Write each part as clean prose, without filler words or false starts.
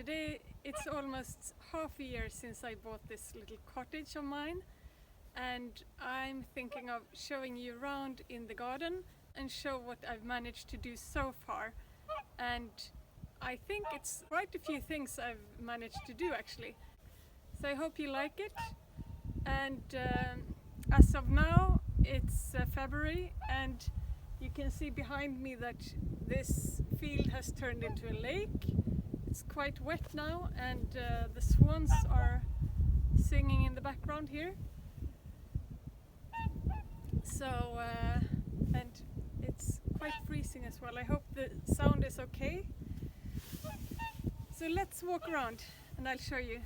Today it's almost half a year since I bought this little cottage of mine, and I'm thinking of showing you around in the garden and show what I've managed to do so far. And I think it's quite a few things I've managed to do actually. So I hope you like it. And as of now it's February, and you can see behind me that this field has turned into a lake. It's quite wet now, and the swans are singing in the background here. So and it's quite freezing as well. I hope the sound is okay. So let's walk around and I'll show you.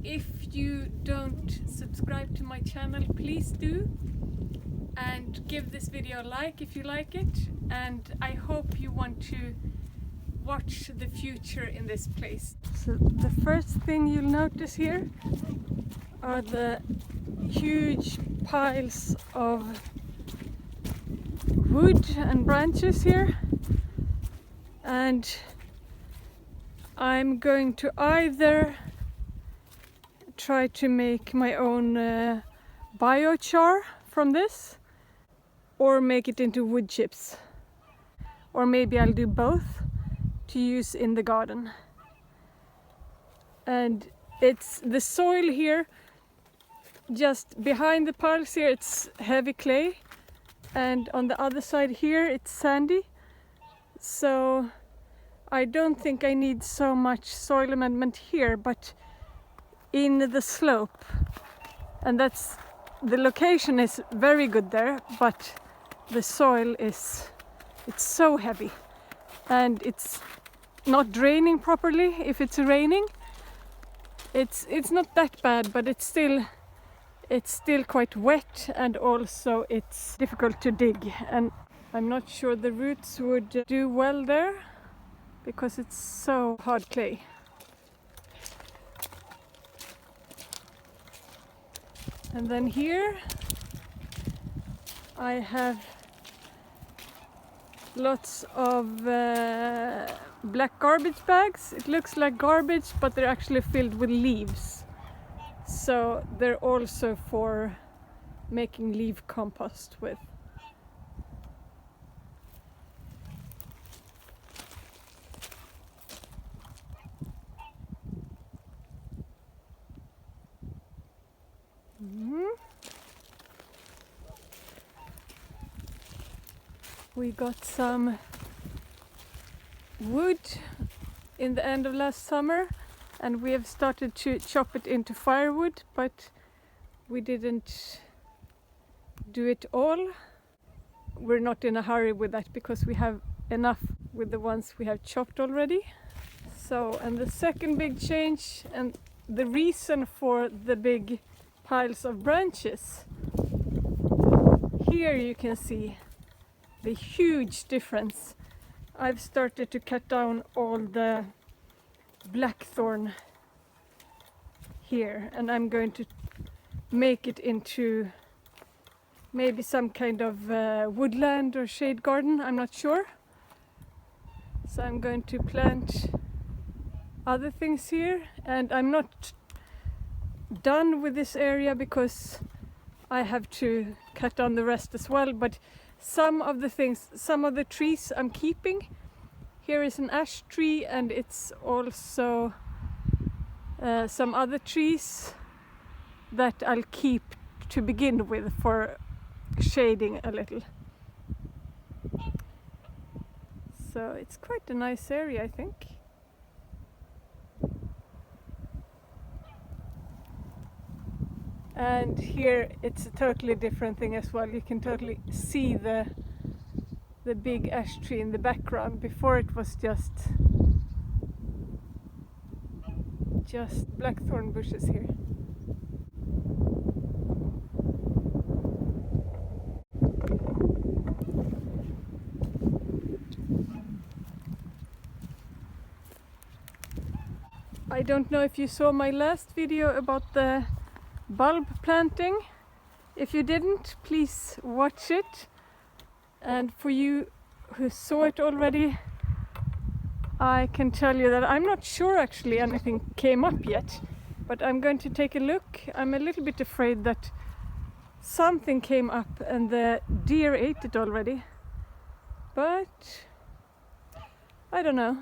If you don't subscribe to my channel, please do, and give this video a like if you like it, and I hope you want to watch the future in this place. So the first thing you'll notice here are the huge piles of wood and branches here, and I'm going to either try to make my own biochar from this, or make it into wood chips, or maybe I'll do both to use in the garden. And it's the soil here just behind the piles here, it's heavy clay, and on the other side here it's sandy, so I don't think I need so much soil amendment here, but in the slope, and that's the location is very good there, but the soil is, it's so heavy and it's not draining properly. If it's raining, it's not that bad, but it's still quite wet, and also it's difficult to dig, and I'm not sure the roots would do well there because it's so hard clay. And then here I have lots of black garbage bags. It looks like garbage, but they're actually filled with leaves. So they're also for making leaf compost with. We got some wood in the end of last summer, and we have started to chop it into firewood, but we didn't do it all. We're not in a hurry with that because we have enough with the ones we have chopped already. So, and the second big change, and the reason for the big piles of branches, here you can see the huge difference. I've started to cut down all the blackthorn here, and I'm going to make it into maybe some kind of woodland or shade garden, I'm not sure. So I'm going to plant other things here, and I'm not done with this area because I have to cut down the rest as well, but some of the things, some of the trees I'm keeping. Here is an ash tree, and it's also some other trees that I'll keep to begin with for shading a little. So it's quite a nice area, I think. And here it's a totally different thing as well. You can totally see the big ash tree in the background. Before it was just blackthorn bushes here. I don't know if you saw my last video about the bulb planting. If you didn't, please watch it. And for you who saw it already, I can tell you that I'm not sure actually anything came up yet, but I'm going to take a look. I'm a little bit afraid that something came up and the deer ate it already, but I don't know.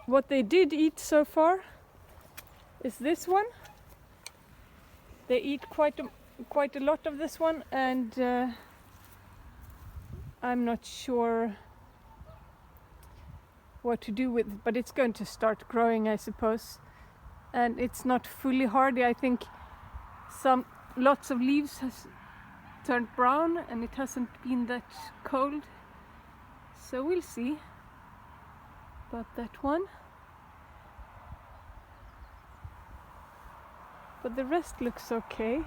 What they did eat so far is this one. They eat quite a lot of this one, and I'm not sure what to do with it, but it's going to start growing, I suppose. And it's not fully hardy. I think lots of leaves has turned brown and it hasn't been that cold, so we'll see about that one. But the rest looks okay.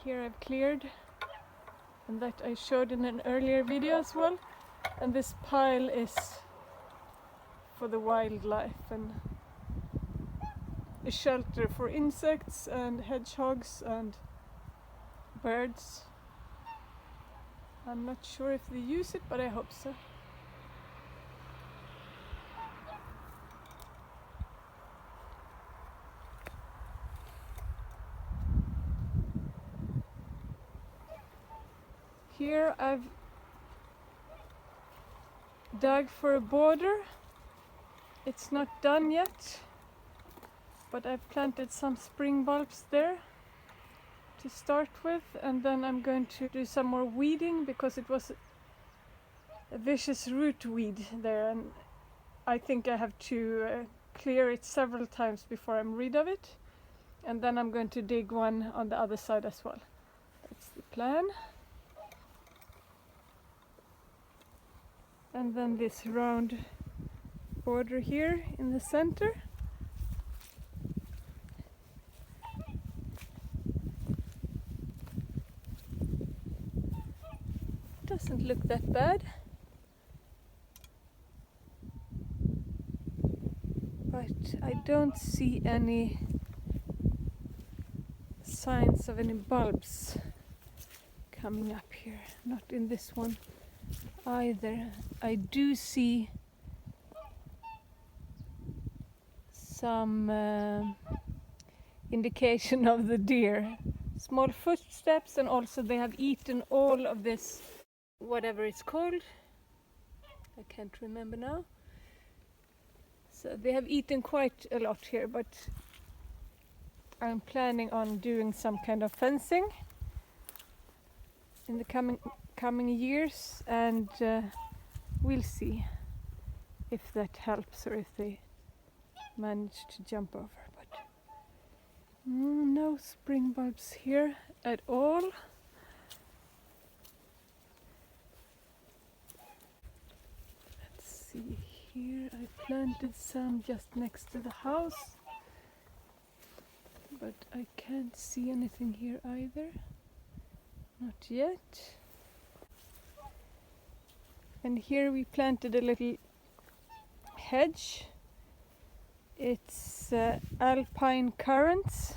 Here I've cleared, and that I showed in an earlier video as well. And this pile is for the wildlife and a shelter for insects and hedgehogs and birds. I'm not sure if they use it, but I hope so. Here I've dug for a border. It's not done yet, but I've planted some spring bulbs there to start with, and then I'm going to do some more weeding because it was a vicious root weed there, and I think I have to clear it several times before I'm rid of it, and then I'm going to dig one on the other side as well. That's the plan. And then this round border here in the center. Doesn't look that bad, but I don't see any signs of any bulbs coming up here, not in this one either. I do see some indication of the deer, small footsteps, and also they have eaten all of this, whatever it's called, I can't remember now. So they have eaten quite a lot here, but I'm planning on doing some kind of fencing in the coming years, and we'll see if that helps or if they manage to jump over. But no spring bulbs here at all. Let's see here, I planted some just next to the house, but I can't see anything here either, not yet. And here we planted a little hedge. It's alpine currants,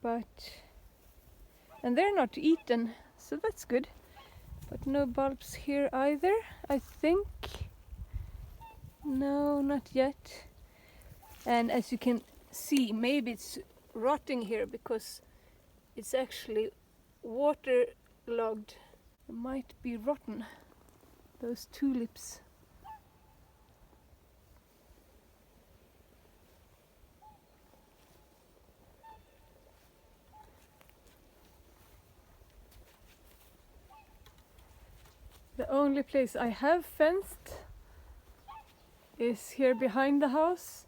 and they're not eaten, so that's good. But no bulbs here either, I think. No, not yet. And as you can see, maybe it's rotting here because it's actually waterlogged. It might be rotten, those tulips. The only place I have fenced is here behind the house,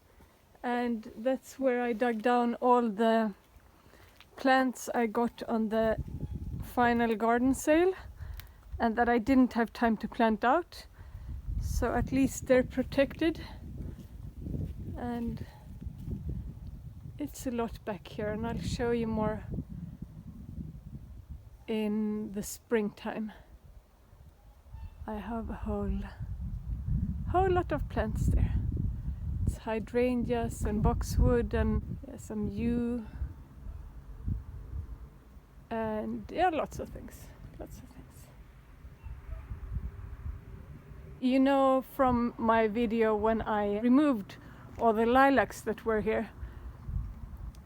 and that's where I dug down all the plants I got on the final garden sale and that I didn't have time to plant out, so at least they're protected. And it's a lot back here, and I'll show you more in the springtime. I have a whole whole lot of plants there. It's hydrangeas and boxwood and some yew and lots of things. You know from my video when I removed all the lilacs that were here.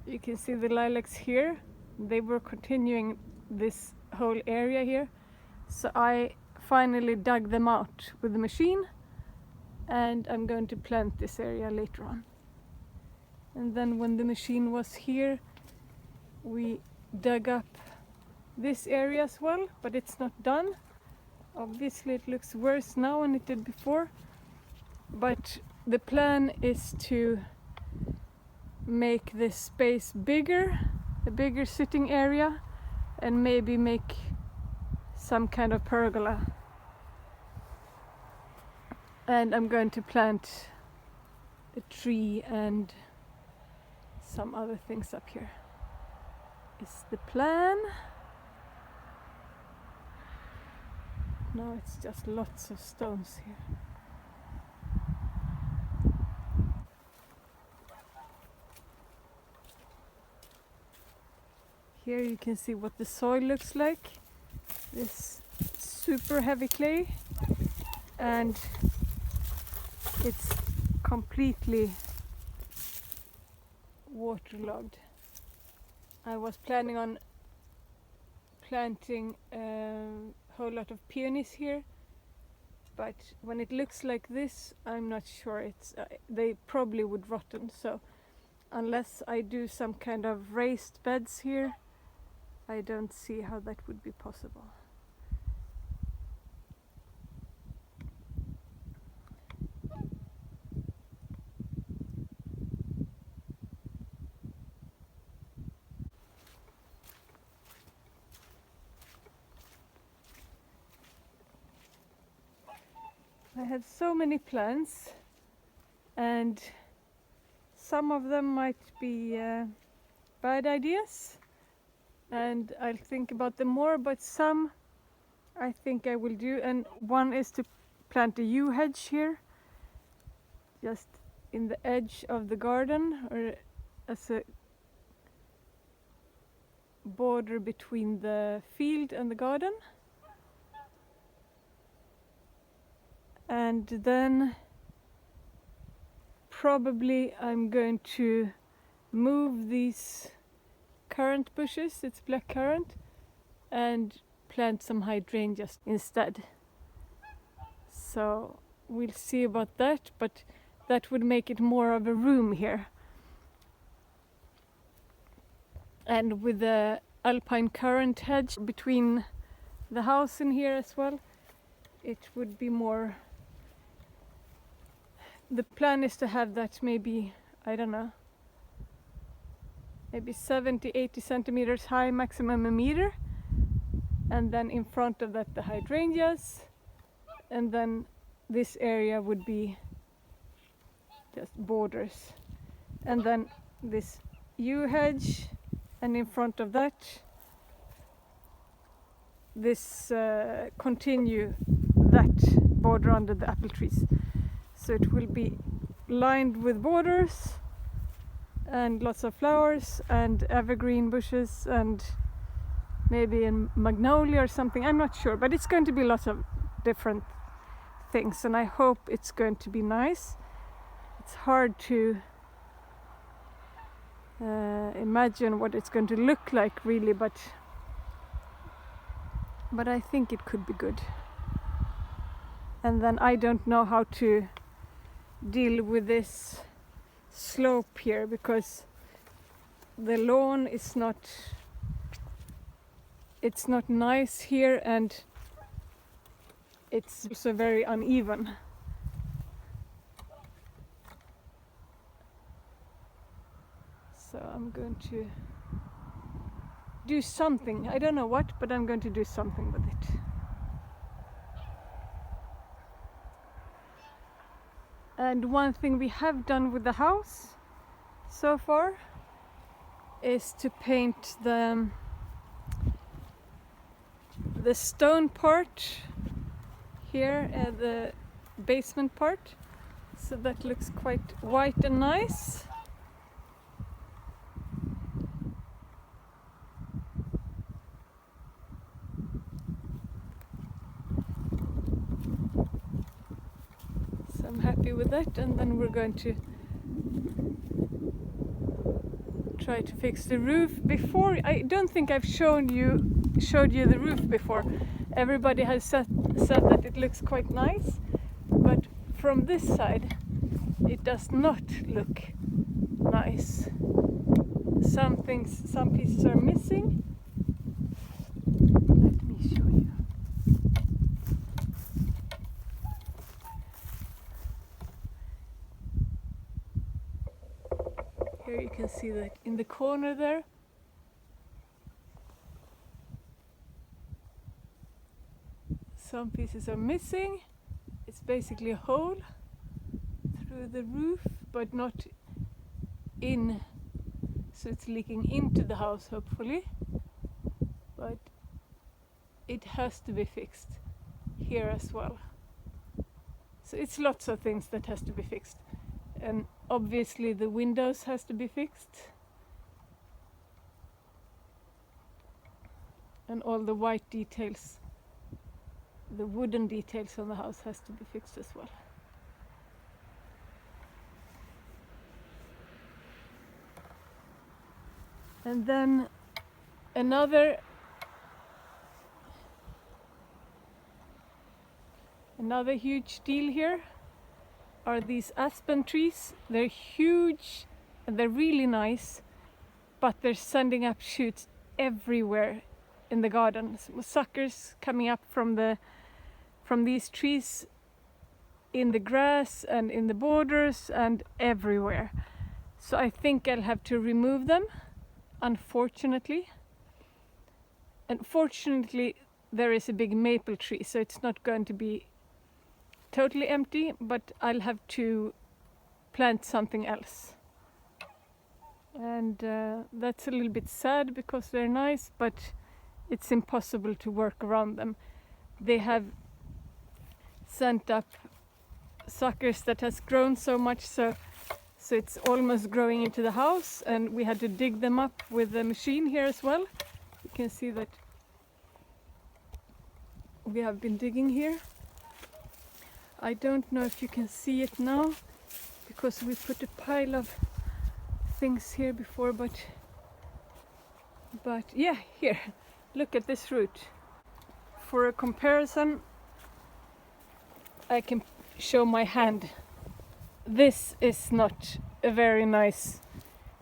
You can see the lilacs here. They were continuing this whole area here. So I finally dug them out with the machine and I'm going to plant this area later on. And then when the machine was here, we dug up this area as well, but it's not done. Obviously it looks worse now than it did before, but the plan is to make this space bigger, a bigger sitting area, and maybe make some kind of pergola. And I'm going to plant a tree and some other things up here. Is the plan. No, it's just lots of stones here. Here you can see what the soil looks like. This super heavy clay, and it's completely waterlogged. I was planning on planting a whole lot of peonies here, but when it looks like this, I'm not sure. They probably would rotten, so unless I do some kind of raised beds here, I don't see how that would be possible. I had so many plans, and some of them might be bad ideas, and I'll think about them more, but some I think I will do. And one is to plant a yew hedge here, just in the edge of the garden, or as a border between the field and the garden. And then probably I'm going to move these currant bushes, it's black currant, and plant some hydrangeas instead. So we'll see about that, but that would make it more of a room here. And with the alpine currant hedge between the house and here as well, it would be more. The plan is to have that maybe, I don't know, maybe 70-80 centimeters high, maximum a meter, and then in front of that the hydrangeas, and then this area would be just borders, and then this yew hedge, and in front of that this continue that border under the apple trees. So it will be lined with borders and lots of flowers and evergreen bushes and maybe a magnolia or something, I'm not sure, but it's going to be lots of different things, and I hope it's going to be nice. It's hard to imagine what it's going to look like really, but I think it could be good. And then I don't know how to deal with this slope here, because the lawn is not, it's not nice here, and it's also very uneven. So I'm going to do something, I don't know what, but I'm going to do something with it. And one thing we have done with the house so far is to paint the stone part here, the basement part. So that looks quite white and nice. So I'm happy with that, and then we're going to try to fix the roof. Before, I don't think I've showed you the roof before. Everybody has said that it looks quite nice, but from this side it does not look nice. Some pieces are missing. Let me show you. Here you can see that in the corner there. Some pieces are missing. It's basically a hole through the roof, but not in, so it's leaking into the house hopefully. But it has to be fixed here as well. So it's lots of things that has to be fixed. And obviously the windows has to be fixed. And all the white details, the wooden details on the house has to be fixed as well. And then another huge deal here are these aspen trees. They're huge and they're really nice, but they're sending up shoots everywhere in the garden. Suckers coming up from these trees in the grass and in the borders and everywhere. So I think I'll have to remove them, unfortunately. And fortunately there is a big maple tree, so it's not going to be totally empty, but I'll have to plant something else. And that's a little bit sad because they're nice, but it's impossible to work around them. They have sent up suckers that has grown so much, so it's almost growing into the house, and we had to dig them up with the machine here as well. You can see that we have been digging here. I don't know if you can see it now because we put a pile of things here before, but yeah, here, look at this root. For a comparison, I can show my hand. This is not a very nice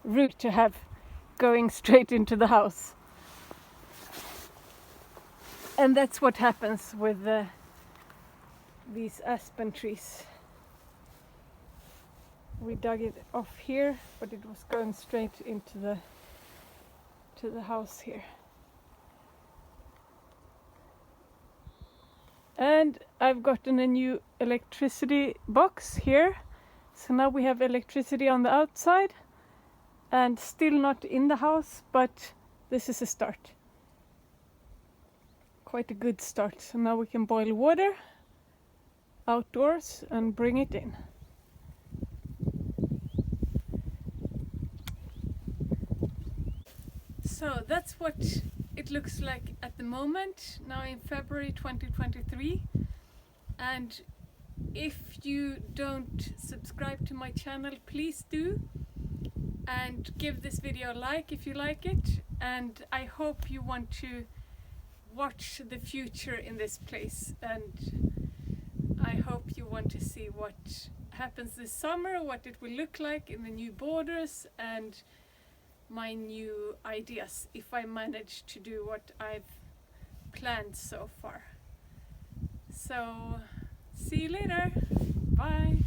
root to have going straight into the house. And that's what happens with these aspen trees. We dug it off here, but it was going straight into the house here. And I've gotten a new electricity box here. So now we have electricity on the outside and still not in the house, but this is a start. Quite a good start. So now we can boil water outdoors and bring it in. So that's what it looks like at the moment, now in February 2023. And if you don't subscribe to my channel, please do, and give this video a like if you like it. And I hope you want to watch the future in this place, and I hope you want to see what happens this summer, what it will look like in the new borders, and my new ideas if I manage to do what I've planned so far. So see you later. Bye.